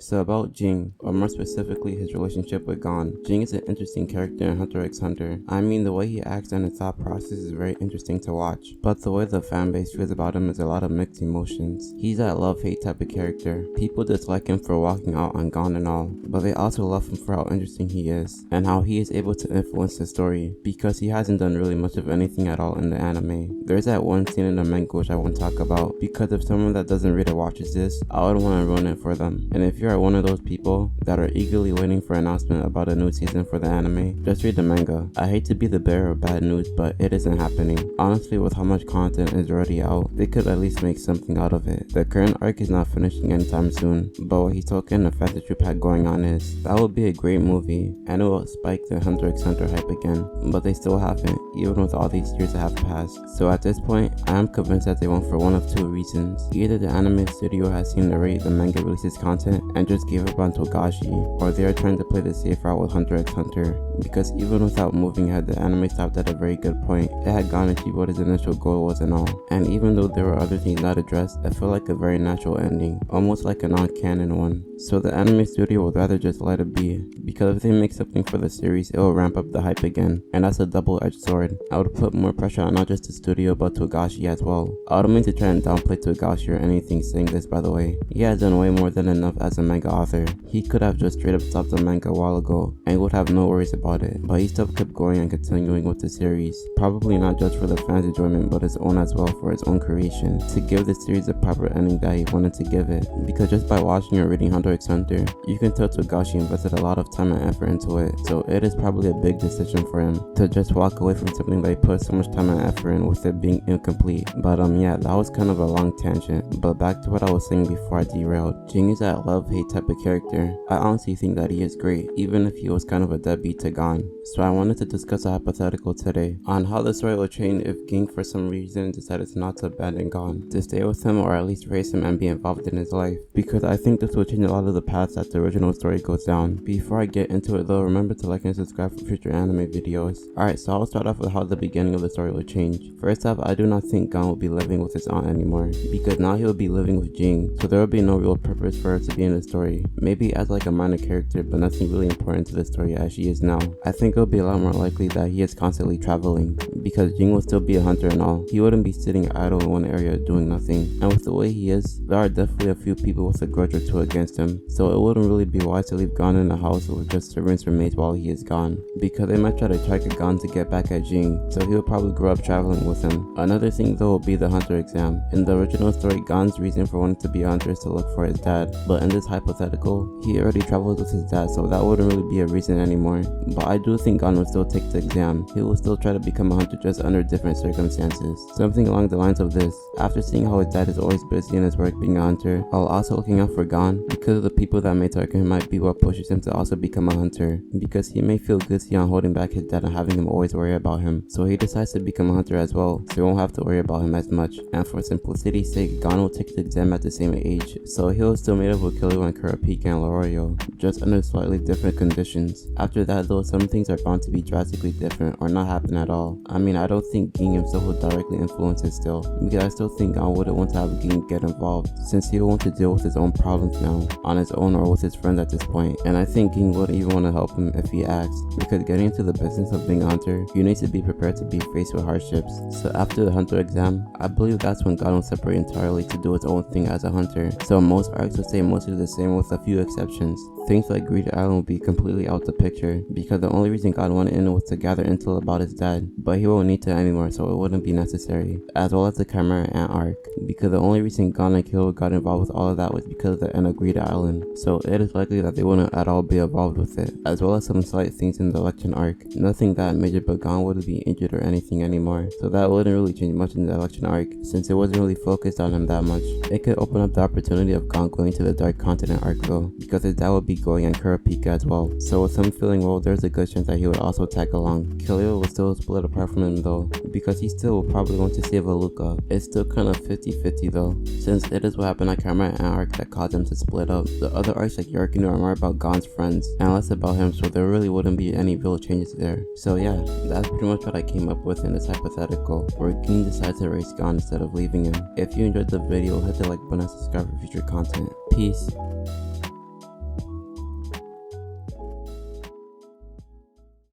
So about Ging, or more specifically his relationship with Gon. Ging is an interesting character in Hunter x Hunter. I mean, the way he acts and his thought process is very interesting to watch, but the way the fanbase feels about him is a lot of mixed emotions. He's that love-hate type of character. People dislike him for walking out on Gon and all, but they also love him for how interesting he is, and how he is able to influence the story, because he hasn't done really much of anything at all in the anime. There's that one scene in the manga which I won't talk about, because if someone that doesn't read it watches this, I would want to ruin it for them. And if you're one of those people that are eagerly waiting for an announcement about a new season for the anime, just read the manga. I hate to be the bearer of bad news, but it isn't happening. Honestly, with how much content is already out, they could at least make something out of it. The current arc is not finishing anytime soon, but what Hisoka and the Fantasy Troop had going on is, that would be a great movie, and it will spike the Hunter x Hunter hype again, but they still haven't, even with all these years that have passed. So at this point, I am convinced that they won't for one of two reasons. Either the anime studio has seen the rate the manga releases content and just gave up on Togashi, or they are trying to play the safe route with Hunter x Hunter, because even without moving ahead, the anime stopped at a very good point. It had gone achieved what his initial goal was and all, and even though there were other things not addressed, it felt like a very natural ending, almost like a non-canon one. So the anime studio would rather just let it be, because if they make something for the series, it will ramp up the hype again, and that's a double-edged sword. I would put more pressure on not just the studio but Togashi as well. I don't mean to try and downplay Togashi or anything saying this, by the way. He has done way more than enough as a manga author. He could have just straight up stopped the manga a while ago and would have no worries about it, but he still kept going and continuing with the series, probably not just for the fans' enjoyment but his own as well, for his own creation, to give the series the proper ending that he wanted to give it. Because just by watching or reading Hunter x Hunter, you can tell Togashi invested a lot of time and effort into it, so it is probably a big decision for him to just walk away from something that he put so much time and effort in with it being incomplete. But yeah, that was kind of a long tangent, but back to what I was saying before I derailed. Ging is that love-hate type of character. I honestly think that he is great, even if he was kind of a deadbeat to Gon. So I wanted to discuss a hypothetical today on how the story will change if Ging for some reason decided not to abandon Gon, to stay with him or at least raise him and be involved in his life, because I think this will change a lot of the paths that the original story goes down. Before I get into it though, remember to like and subscribe for future anime videos. Alright, so I'll start off with how the beginning of the story will change. First off, I do not think Gon will be living with his aunt anymore, because now he will be living with Ging, so there will be no real purpose for her to be in the story. Maybe as like a minor character, but nothing really important to the story as she is now. I think it will be a lot more likely that he is constantly traveling, because Ging will still be a hunter and all. He wouldn't be sitting idle in one area doing nothing, and with the way he is, there are definitely a few people with a grudge or two against him, so it wouldn't really be wise to leave Gon in the house with just servants or maids while he is gone, because they might try to target Gon to get back at Ging, so he will probably grow up traveling with him. Another thing though will be the hunter exam. In the original story, Gon's reason for wanting to be a hunter is to look for his dad, but in this hypothetical, he already travels with his dad, so that wouldn't really be a reason anymore. But I do think Gon will still take the exam. He will still try to become a hunter just under different circumstances. Something along the lines of this. After seeing how his dad is always busy in his work being a hunter, while also looking out for Gon, because of the people that may target him might be what pushes him to also become a hunter, because he may feel guilty on holding back his dad and having him always worry about him, so he decides to become a hunter as well, so he won't have to worry about him as much. And for simplicity's sake, Gon will take the exam at the same age, so he'll still meet up with Killua and Kurapika and Leroyo, just under slightly different conditions. After that though, some things are bound to be drastically different or not happen at all. I mean, I don't think Ging himself will directly influence it still, because I still think Gon wouldn't want to have Ging get involved, since he will want to deal with his own problems now, on his own or with his friends at this point. And I think Ging wouldn't even want to help him if he asked, because getting into the business of being a hunter, you need to be prepared to be faced with hardships. So after the hunter exam, I believe that's when Gon will separate entirely to do his own thing as a hunter. So most arcs will stay mostly the same with a few exceptions. Things like Greed Island will be completely out the picture, because the only reason Gon went in was to gather intel about his dad, but he won't need to anymore, so it wouldn't be necessary. As well as the Chimera Ant arc, because the only reason Gon and Killua got involved with all of that was because of the end of Greed Island, so it is likely that they wouldn't at all be involved with it. As well as some slight things in the election arc, nothing that major, but Gon wouldn't be injured or anything anymore, so that wouldn't really change much in the election arc, since it wasn't really focused on him that much. It could open up the opportunity of Gon going to the Dark Continent arc though, because his dad would be going and Kurapika as well, so with him feeling well, there's a good chance that he would also tag along. Killua will still split apart from him though, because he still will probably want to save Aluka. It's still kind of 50-50 though, since it is what happened at Chimera Ant arc that caused them to split up. The other arcs like Yarkinu are more about Gon's friends and less about him, so there really wouldn't be any real changes there. So yeah, that's pretty much what I came up with in this hypothetical, where Ging decides to race Gon instead of leaving him. If you enjoyed the video, hit the like button and subscribe for future content. Peace.